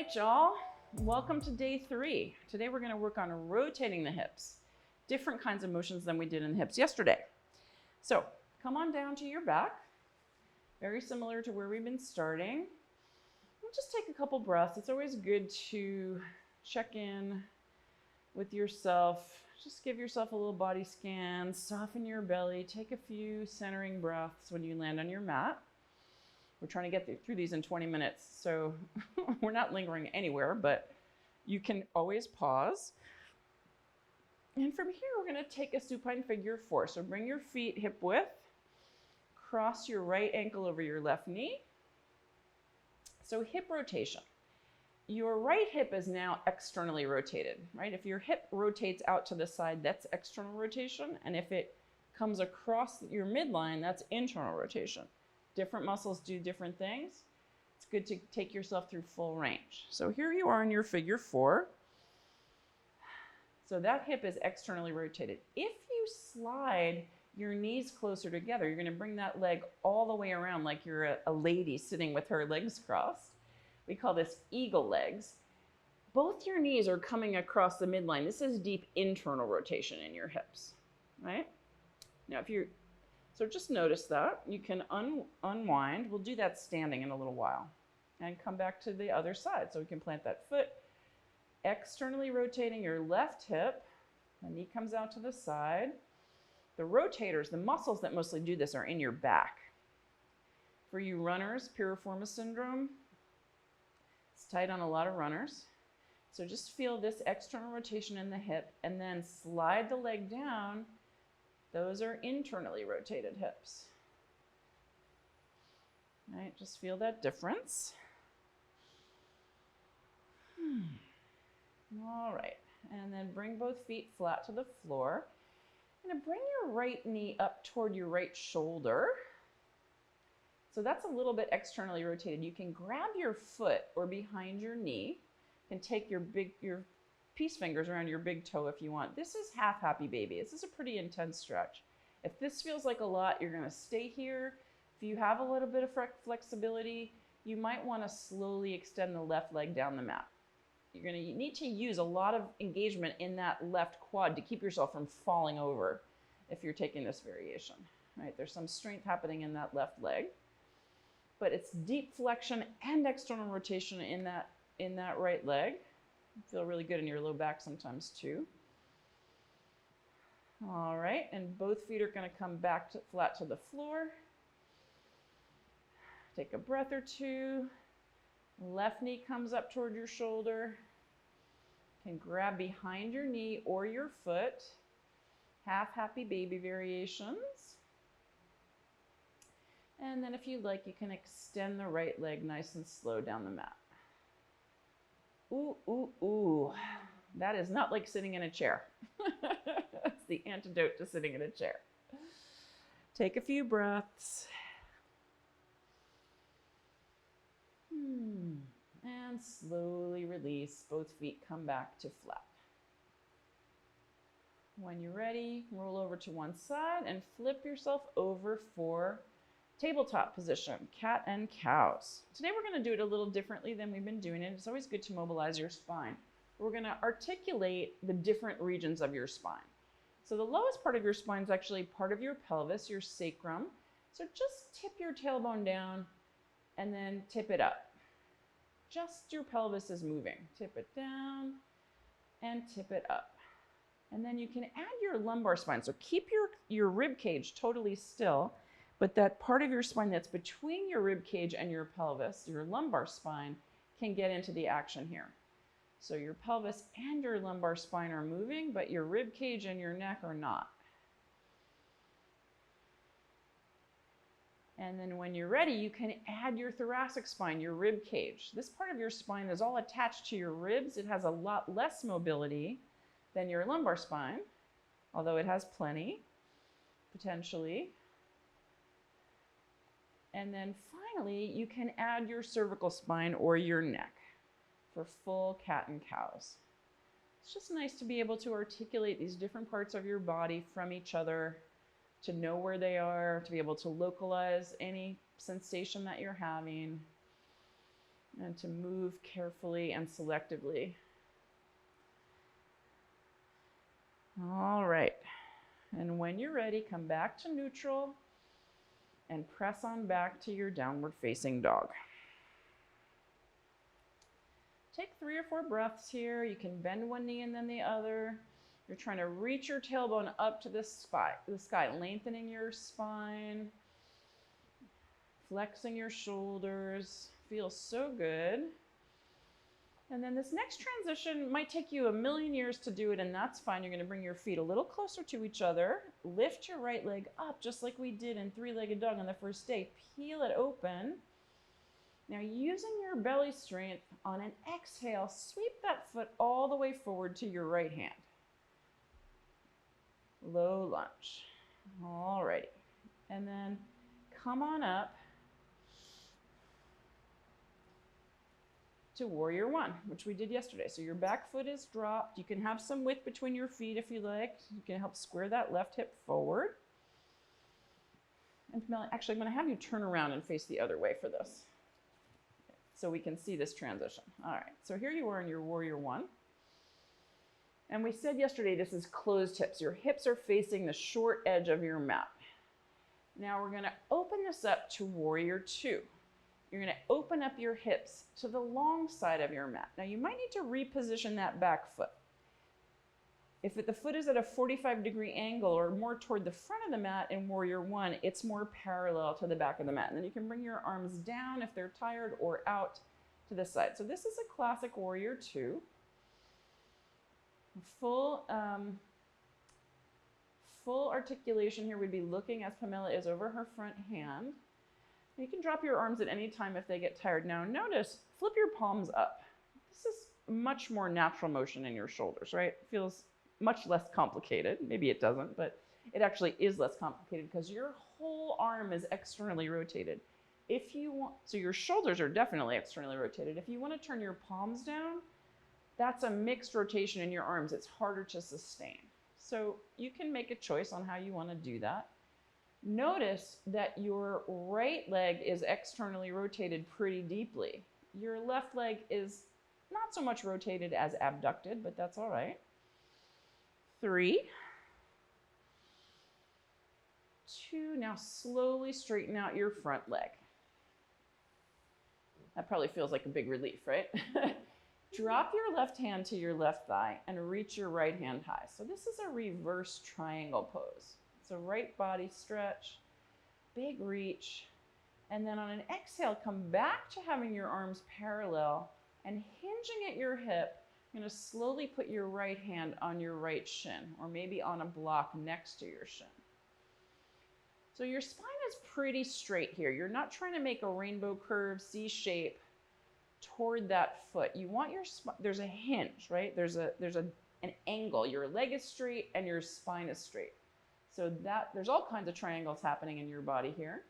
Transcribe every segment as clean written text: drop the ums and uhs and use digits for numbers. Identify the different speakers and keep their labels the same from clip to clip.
Speaker 1: right, y'all. Welcome to day 3. Today we're going to work on rotating the hips. Different kinds of motions than we did in the hips yesterday. So come on down to your back. Very similar to where we've been starting. We'll just take a couple breaths. It's always good to check in with yourself. Just give yourself a little body scan. Soften your belly. Take a few centering breaths when you land on your mat. We're trying to get through these in 20 minutes, so we're not lingering anywhere, but you can always pause. And from here, we're going to take a supine figure 4. So bring your feet hip width, cross your right ankle over your left knee. So hip rotation. Your right hip is now externally rotated, right? If your hip rotates out to the side, that's external rotation. And if it comes across your midline, that's internal rotation. Different muscles do different things. It's good to take yourself through full range. So here you are in your figure 4. So that hip is externally rotated. If you slide your knees closer together, you're going to bring that leg all the way around like you're a lady sitting with her legs crossed. We call this eagle legs. Both your knees are coming across the midline. This is deep internal rotation in your hips, right? Now, so just notice that. You can unwind. We'll do that standing in a little while. And come back to the other side. So we can plant that foot. Externally rotating your left hip. The knee comes out to the side. The rotators, the muscles that mostly do this, are in your back. For you runners, piriformis syndrome, it's tight on a lot of runners. So just feel this external rotation in the hip and then slide the leg down. Those are internally rotated hips. All right, just feel that difference. All right, and then bring both feet flat to the floor. And bring your right knee up toward your right shoulder. So that's a little bit externally rotated. You can grab your foot or behind your knee and take your peace fingers around your big toe if you want. This is half happy baby. This is a pretty intense stretch. If this feels like a lot, you're going to stay here. If you have a little bit of flexibility, you might want to slowly extend the left leg down the mat. You're going to need to use a lot of engagement in that left quad to keep yourself from falling over if you're taking this variation. Right? There's some strength happening in that left leg, but it's deep flexion and external rotation in that right leg. You feel really good in your low back sometimes too. All right, and both feet are going to come back flat to the floor. Take a breath or two. Left knee comes up toward your shoulder. You can grab behind your knee or your foot. Half happy baby variations. And then if you'd like, you can extend the right leg nice and slow down the mat. Ooh, ooh, ooh. That is not like sitting in a chair. That's the antidote to sitting in a chair. Take a few breaths. And slowly release. Both feet come back to flat. When you're ready, roll over to one side and flip yourself over for tabletop position, cat and cows. Today we're going to do it a little differently than we've been doing it. It's always good to mobilize your spine. We're going to articulate the different regions of your spine. So the lowest part of your spine is actually part of your pelvis, your sacrum. So just tip your tailbone down and then tip it up. Just your pelvis is moving. Tip it down and tip it up. And then you can add your lumbar spine. So keep your rib cage totally still, but that part of your spine that's between your rib cage and your pelvis, your lumbar spine, can get into the action here. So your pelvis and your lumbar spine are moving, but your rib cage and your neck are not. And then when you're ready, you can add your thoracic spine, your rib cage. This part of your spine is all attached to your ribs. It has a lot less mobility than your lumbar spine, although it has plenty, potentially. And then finally, you can add your cervical spine or your neck for full cat and cows. It's just nice to be able to articulate these different parts of your body from each other, to know where they are, to be able to localize any sensation that you're having. and to move carefully and selectively. All right. And when you're ready, come back to neutral and press on back to your downward facing dog. Take 3 or 4 breaths here. You can bend one knee and then the other. You're trying to reach your tailbone up to the sky, lengthening your spine, flexing your shoulders. Feels so good. And then this next transition might take you a million years to do it, and that's fine. You're going to bring your feet a little closer to each other. Lift your right leg up, just like we did in 3-legged dog on the first day. Peel it open. Now, using your belly strength, on an exhale, sweep that foot all the way forward to your right hand. Low lunge. All righty. And then come on up to warrior one, which we did yesterday. So your back foot is dropped. You can have some width between your feet if you like. You can help square that left hip forward. And actually, I'm going to have you turn around and face the other way for this, so we can see this transition. All right, so here you are in your warrior one. And we said yesterday this is closed hips. Your hips are facing the short edge of your mat. Now we're going to open this up to warrior two. You're going to open up your hips to the long side of your mat. Now you might need to reposition that back foot. If the foot is at a 45-degree angle or more toward the front of the mat in warrior one, it's more parallel to the back of the mat. And then you can bring your arms down if they're tired or out to the side. So this is a classic warrior two. Full articulation here would be looking as Pamela is over her front hand. You can drop your arms at any time if they get tired. Now notice, flip your palms up. This is much more natural motion in your shoulders, right? It feels much less complicated. Maybe it doesn't, but it actually is less complicated because your whole arm is externally rotated. If you want, so your shoulders are definitely externally rotated. If you want to turn your palms down, that's a mixed rotation in your arms. It's harder to sustain. So you can make a choice on how you want to do that. Notice that your right leg is externally rotated pretty deeply. Your left leg is not so much rotated as abducted, but that's all right. 3, 2, now slowly straighten out your front leg. That probably feels like a big relief, right? Drop your left hand to your left thigh and reach your right hand high. So this is a reverse triangle pose. It's a right body stretch, big reach, and then on an exhale, come back to having your arms parallel and hinging at your hip. You're going to slowly put your right hand on your right shin, or maybe on a block next to your shin. So your spine is pretty straight here. You're not trying to make a rainbow curve, C shape toward that foot. You want your spine, there's a hinge, right? There's an angle. Your leg is straight and your spine is straight. So that there's all kinds of triangles happening in your body here.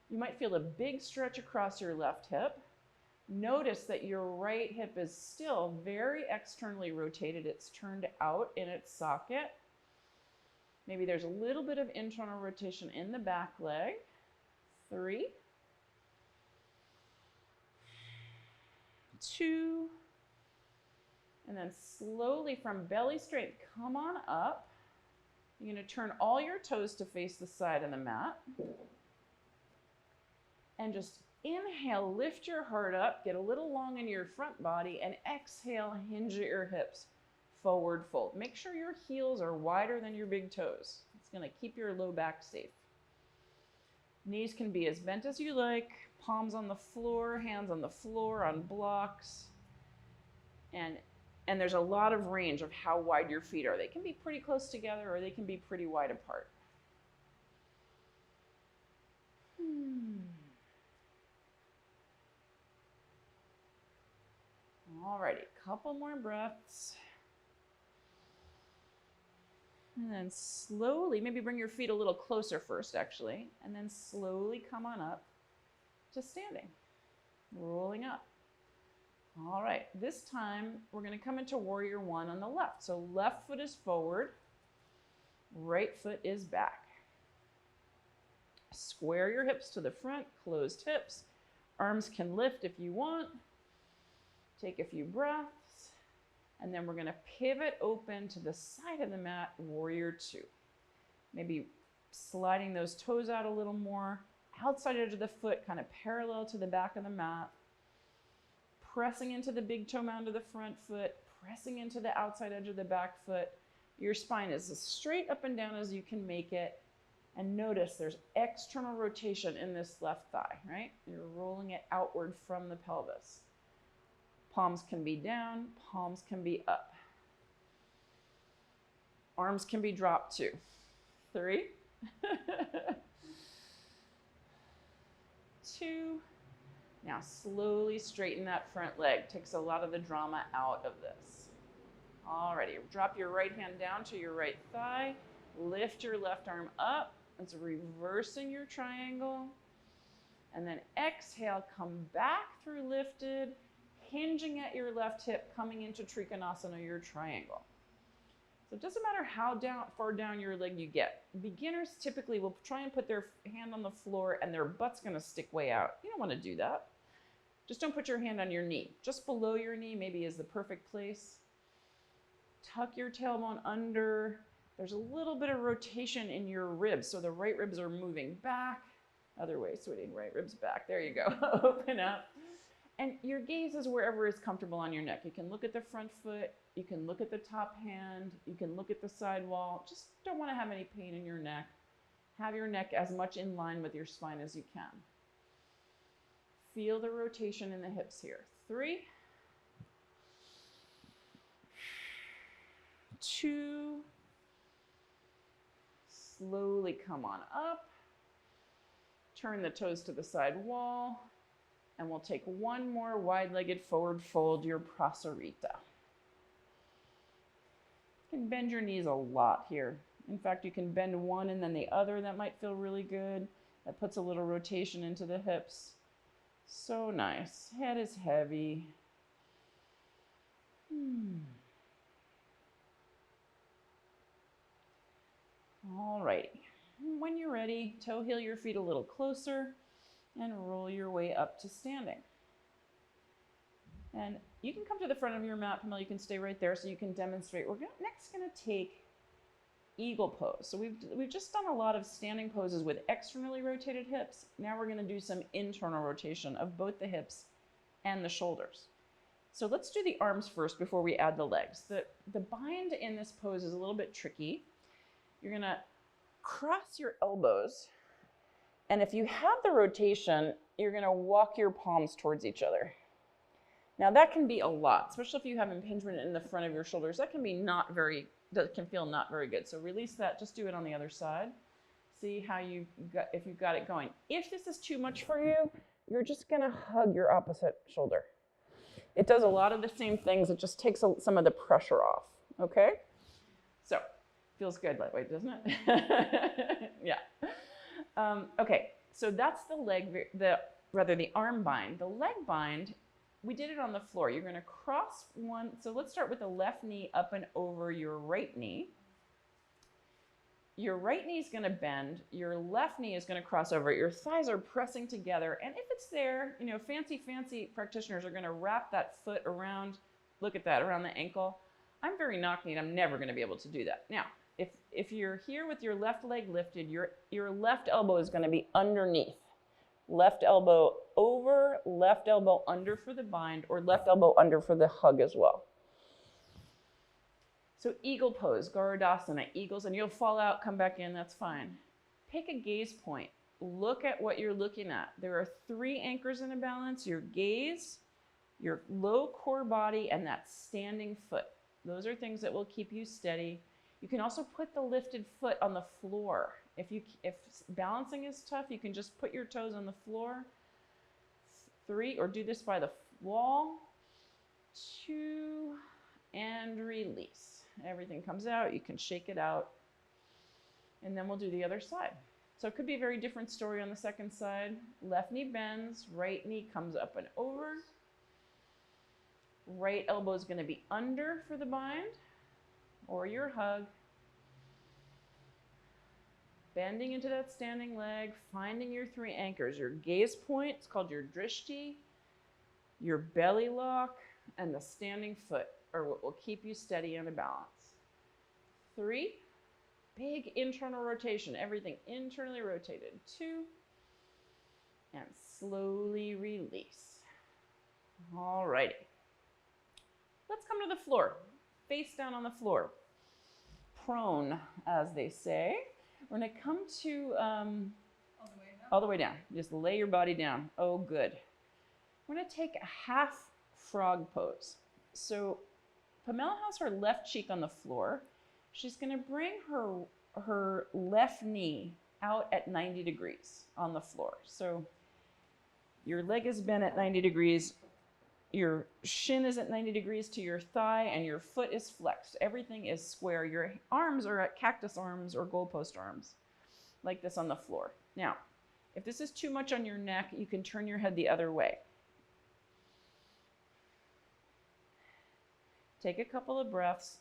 Speaker 1: You might feel a big stretch across your left hip. Notice that your right hip is still very externally rotated. It's turned out in its socket. Maybe there's a little bit of internal rotation in the back leg. 3, 2, and then slowly from belly straight, come on up. You're going to turn all your toes to face the side of the mat. And just inhale, lift your heart up, get a little long in your front body, and exhale, hinge at your hips, forward fold. Make sure your heels are wider than your big toes. It's going to keep your low back safe. Knees can be as bent as you like, palms on the floor, hands on the floor, on blocks. And there's a lot of range of how wide your feet are. They can be pretty close together or they can be pretty wide apart. Alrighty, couple more breaths. And then slowly, maybe bring your feet a little closer first actually, and then slowly come on up to standing, rolling up. All right, this time we're going to come into warrior one on the left. So left foot is forward, right foot is back. Square your hips to the front, closed hips. Arms can lift if you want. Take a few breaths, and then we're going to pivot open to the side of the mat, warrior two. Maybe sliding those toes out a little more, outside edge of the foot kind of parallel to the back of the mat, pressing into the big toe mound of the front foot, pressing into the outside edge of the back foot. Your spine is as straight up and down as you can make it. And notice there's external rotation in this left thigh, right? You're rolling it outward from the pelvis. Palms can be down, palms can be up. Arms can be dropped too. 3, 2. Now slowly straighten that front leg. Takes a lot of the drama out of this. Alrighty, drop your right hand down to your right thigh. Lift your left arm up. It's reversing your triangle. And then exhale, come back through lifted, hinging at your left hip, coming into Trikonasana, your triangle. So it doesn't matter how far down your leg you get. Beginners typically will try and put their hand on the floor and their butt's gonna stick way out. You don't wanna do that. Just don't put your hand on your knee. Just below your knee maybe is the perfect place. Tuck your tailbone under. There's a little bit of rotation in your ribs, so the right ribs are moving back. Other way, sweetie, right ribs back. There you go, open up. And your gaze is wherever is comfortable on your neck. You can look at the front foot, you can look at the top hand, you can look at the side wall. Just don't want to have any pain in your neck. Have your neck as much in line with your spine as you can. Feel the rotation in the hips here. 3, 2, slowly come on up. Turn the toes to the side wall. And we'll take one more wide-legged forward fold, your Prasarita. You can bend your knees a lot here. In fact, you can bend one and then the other. That might feel really good. That puts a little rotation into the hips. So nice. Head is heavy. All right. When you're ready, toe heel your feet a little closer and roll your way up to standing. And you can come to the front of your mat, Pamela. You can stay right there so you can demonstrate. We're next going to take eagle pose. So we've just done a lot of standing poses with externally rotated hips. Now we're going to do some internal rotation of both the hips and the shoulders. So let's do the arms first before we add the legs. The bind in this pose is a little bit tricky. You're going to cross your elbows. And if you have the rotation, you're going to walk your palms towards each other. Now that can be a lot, especially if you have impingement in the front of your shoulders. That can feel not very good. So release that. Just do it on the other side. See how if you've got it going. If this is too much for you, you're just going to hug your opposite shoulder. It does a lot of the same things. It just takes some of the pressure off. Okay? So feels good that way, doesn't it? Yeah. Okay, so that's the arm bind. The leg bind, we did it on the floor. You're going to cross one. So let's start with the left knee up and over your right knee. Your right knee is going to bend. Your left knee is going to cross over. Your thighs are pressing together. And if it's there, fancy practitioners are going to wrap that foot around, look at that, around the ankle. I'm very knock-kneed. I'm never going to be able to do that. Now, if you're here with your left leg lifted, your left elbow is going to be underneath. Left elbow over, left elbow under for the bind, or left elbow under for the hug as well. So eagle pose, Garudasana, eagles, and you'll fall out, come back in, that's fine. Pick a gaze point. Look at what you're looking at. There are 3 anchors in a balance: your gaze, your low core body, and that standing foot. Those are things that will keep you steady. You can also put the lifted foot on the floor. If balancing is tough, you can just put your toes on the floor. 3, or do this by the wall. 2, and release. Everything comes out. You can shake it out. And then we'll do the other side. So it could be a very different story on the second side. Left knee bends, right knee comes up and over. Right elbow is going to be under for the bind or your hug. Bending into that standing leg, finding your 3 anchors. Your gaze point, it's called your drishti. Your belly lock, and the standing foot are what will keep you steady and a balance. 3, big internal rotation, everything internally rotated. 2, and slowly release. All righty. Let's come to the floor. Face down on the floor. Prone, as they say. We're going to come to all the way down. Just lay your body down. Oh, good. We're going to take a half frog pose. So Pamela has her left cheek on the floor. She's going to bring her left knee out at 90 degrees on the floor. So your leg is bent at 90 degrees. Your shin is at 90 degrees to your thigh, and your foot is flexed. Everything is square. Your arms are at cactus arms or goalpost arms, like this on the floor. Now, if this is too much on your neck, you can turn your head the other way. Take a couple of breaths.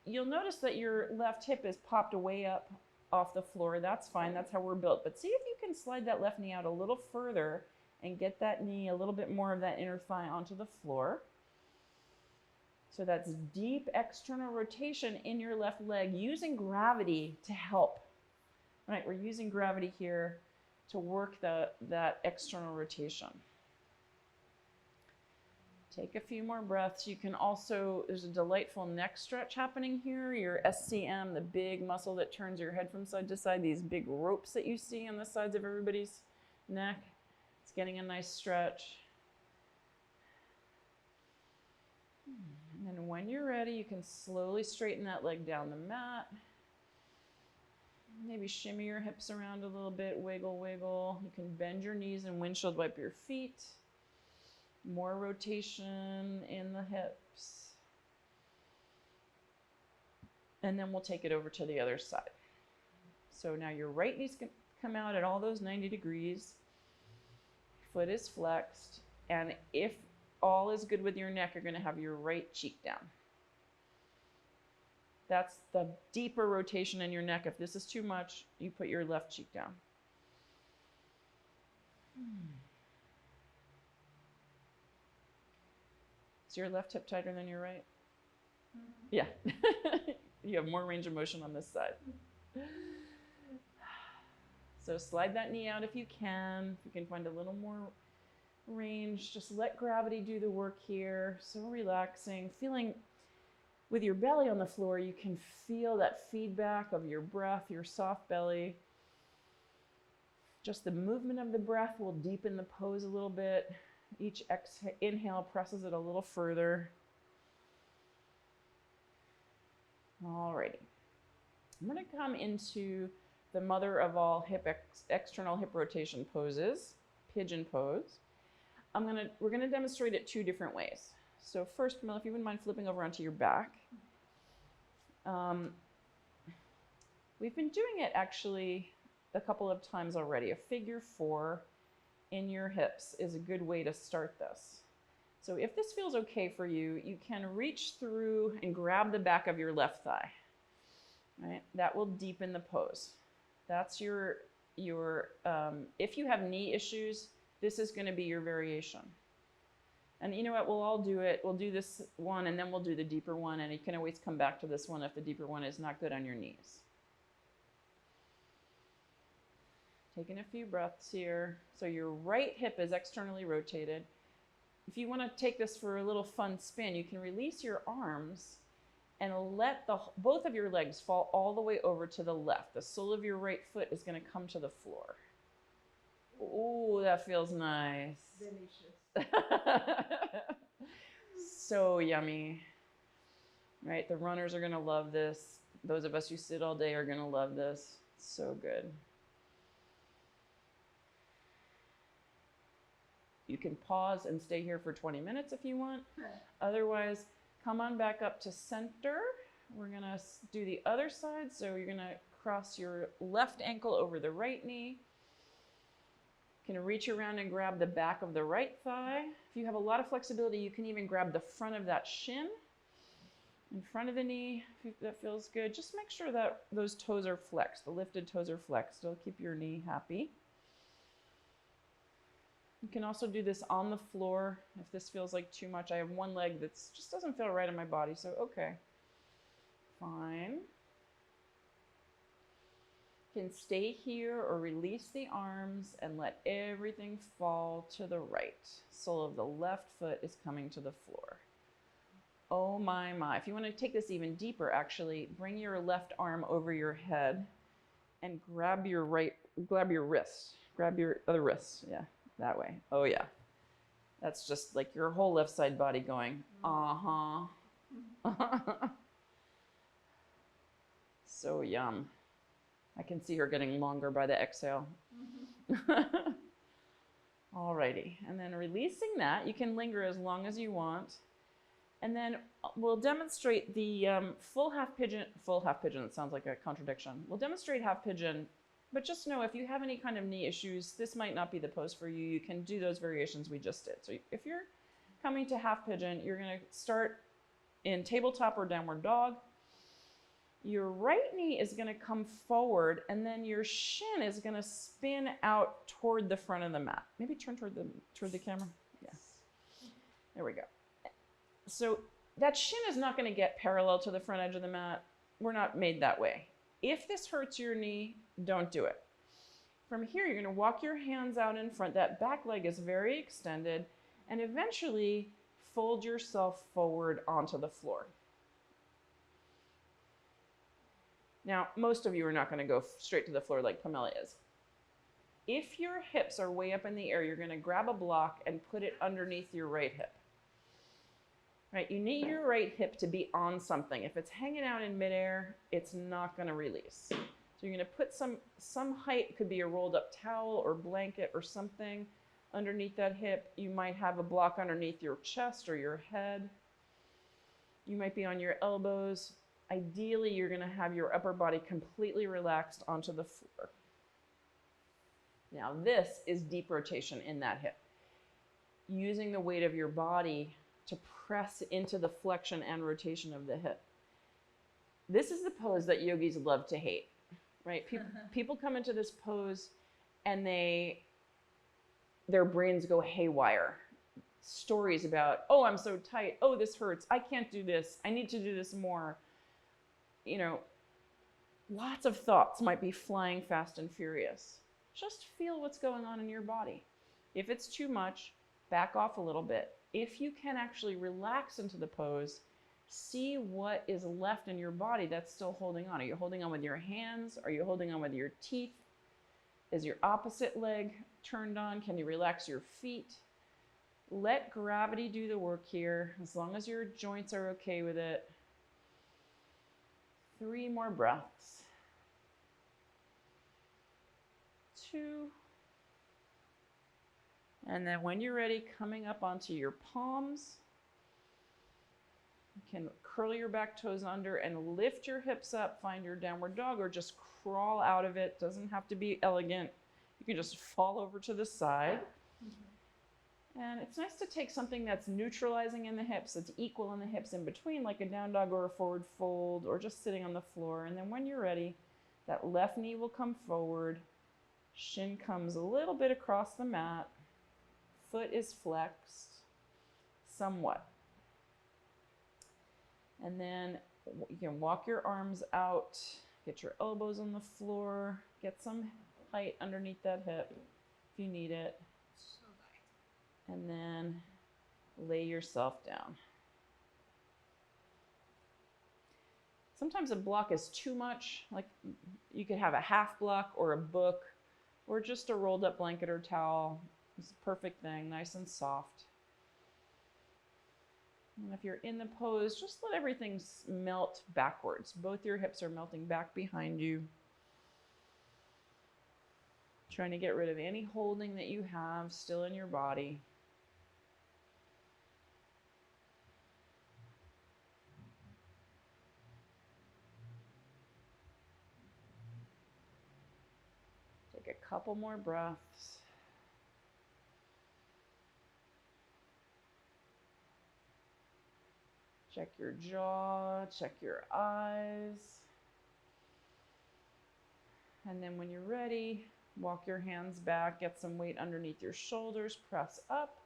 Speaker 1: You'll notice that your left hip is popped way up off the floor. That's fine. That's how we're built. But see if you can slide that left knee out a little further and get that knee, a little bit more of that inner thigh onto the floor. So that's deep external rotation in your left leg using gravity to help. Right, we're using gravity here to work that external rotation. Take a few more breaths. You can also, there's a delightful neck stretch happening here. Your SCM, the big muscle that turns your head from side to side, these big ropes that you see on the sides of everybody's neck. It's getting a nice stretch. And then when you're ready, you can slowly straighten that leg down the mat. Maybe shimmy your hips around a little bit, wiggle, wiggle. You can bend your knees and windshield wipe your feet. More rotation in the hips. And then we'll take it over to the other side. So now your right knee's going to come out at all those 90 degrees. Foot is flexed. And if all is good with your neck, you're going to have your right cheek down. That's the deeper rotation in your neck. If this is too much, you put your left cheek down. Is your left hip tighter than your right? Yeah. You have more range of motion on this side. So slide that knee out if you can. If you can find a little more range, just let gravity do the work here. So relaxing, feeling with your belly on the floor, you can feel that feedback of your breath, your soft belly. Just the movement of the breath will deepen the pose a little bit. Each inhale presses it a little further. Alrighty. I'm going to come into the mother of all external hip rotation poses, pigeon pose. We're going to demonstrate it 2 different ways. So first, Camilla, if you wouldn't mind flipping over onto your back. We've been doing it actually a couple of times already. A figure 4 in your hips is a good way to start this. So if this feels okay for you, you can reach through and grab the back of your left thigh. Right? That will deepen the pose. That's your if you have knee issues, this is going to be your variation. And you know what, we'll all do it. We'll do this one and then we'll do the deeper one, and you can always come back to this one if the deeper one is not good on your knees. Taking a few breaths here. So your right hip is externally rotated. If you want to take this for a little fun spin, you can release your arms and let both of your legs fall all the way over to the left. The sole of your right foot is going to come to the floor. Ooh, that feels nice. Delicious. So yummy. Right? The runners are going to love this. Those of us who sit all day are going to love this. So good. You can pause and stay here for 20 minutes if you want. Otherwise, come on back up to center. We're going to do the other side. So you're going to cross your left ankle over the right knee. You can reach around and grab the back of the right thigh. If you have a lot of flexibility, you can even grab the front of that shin in front of the knee. If that feels good. Just make sure that those toes are flexed. The lifted toes are flexed. It'll keep your knee happy. You can also do this on the floor if this feels like too much. I have one leg that just doesn't feel right in my body, so okay. Fine. You can stay here or release the arms and let everything fall to the right. Sole of the left foot is coming to the floor. Oh my, my. If you want to take this even deeper, actually, bring your left arm over your head and grab your wrist. Grab your other wrist. Yeah, that way. Oh yeah. That's just like your whole left side body going, uh-huh. So yum. I can see her getting longer by the exhale. Alrighty, and then releasing that, you can linger as long as you want. And then we'll demonstrate the full half pigeon, it sounds like a contradiction. We'll demonstrate half pigeon, but just know if you have any kind of knee issues, this might not be the pose for you. You can do those variations we just did. So if you're coming to half pigeon, you're gonna start in tabletop or downward dog. Your right knee is gonna come forward and then your shin is gonna spin out toward the front of the mat. Maybe turn toward the camera. Yeah, there we go. So that shin is not going to get parallel to the front edge of the mat. We're not made that way. If this hurts your knee, don't do it. From here, you're going to walk your hands out in front. That back leg is very extended, and eventually fold yourself forward onto the floor. Now, most of you are not going to go straight to the floor like Pamela is. If your hips are way up in the air, you're going to grab a block and put it underneath your right hip. Right, you need your right hip to be on something. If it's hanging out in midair, it's not going to release. So you're going to put some height, it could be a rolled up towel or blanket or something underneath that hip. You might have a block underneath your chest or your head. You might be on your elbows. Ideally, you're going to have your upper body completely relaxed onto the floor. Now, this is deep rotation in that hip. Using the weight of your body to press into the flexion and rotation of the hip. This is the pose that yogis love to hate, right? People come into this pose and their brains go haywire. Stories about, oh, I'm so tight. Oh, this hurts. I can't do this. I need to do this more. You know, lots of thoughts might be flying fast and furious. Just feel what's going on in your body. If it's too much, back off a little bit. If you can actually relax into the pose, see what is left in your body that's still holding on. Are you holding on with your hands? Are you holding on with your teeth? Is your opposite leg turned on? Can you relax your feet? Let gravity do the work here, as long as your joints are okay with it. 3 more breaths. 2. And then when you're ready, coming up onto your palms, you can curl your back toes under and lift your hips up, find your downward dog, or just crawl out of it. Doesn't have to be elegant. You can just fall over to the side. And it's nice to take something that's neutralizing in the hips, that's equal in the hips in between, like a down dog or a forward fold, or just sitting on the floor. And then when you're ready, that left knee will come forward, shin comes a little bit across the mat, foot is flexed somewhat. And then you can walk your arms out, get your elbows on the floor, get some height underneath that hip if you need it. And then lay yourself down. Sometimes a block is too much, like you could have a half block or a book or just a rolled up blanket or towel. It's a perfect thing, nice and soft. And if you're in the pose, just let everything melt backwards. Both your hips are melting back behind you. Trying to get rid of any holding that you have still in your body. Take a couple more breaths. Check your jaw, check your eyes. And then when you're ready, Walk your hands back, get some weight underneath your shoulders, press up.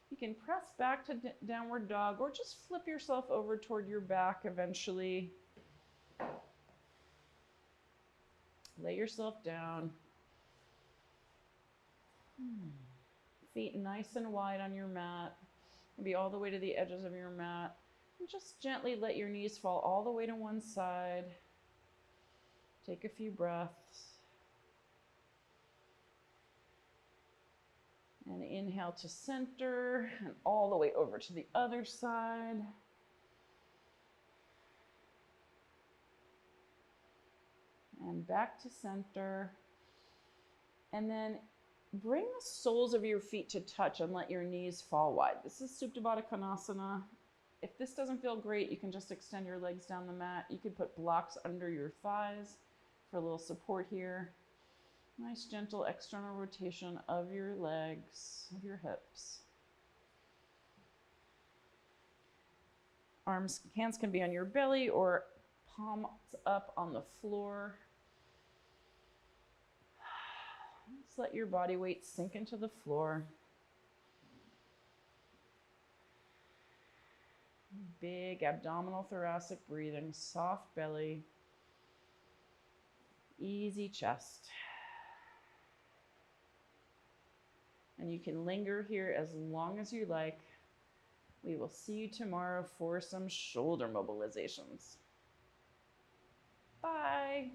Speaker 1: You can press back to downward dog or just flip yourself over toward your back eventually. Lay yourself down. Feet nice and wide on your mat. Maybe all the way to the edges of your mat. And just gently let your knees fall all the way to one side. Take a few breaths. And inhale to center and all the way over to the other side. And back to center. And then bring the soles of your feet to touch and let your knees fall wide. This is Supta Baddha Konasana. If this doesn't feel great, you can just extend your legs down the mat. You could put blocks under your thighs for a little support here. Nice gentle external rotation of your legs, of your hips. Hands can be on your belly or palms up on the floor. Just let your body weight sink into the floor. Big abdominal thoracic breathing, soft belly, easy chest. And you can linger here as long as you like. We will see you tomorrow for some shoulder mobilizations. Bye.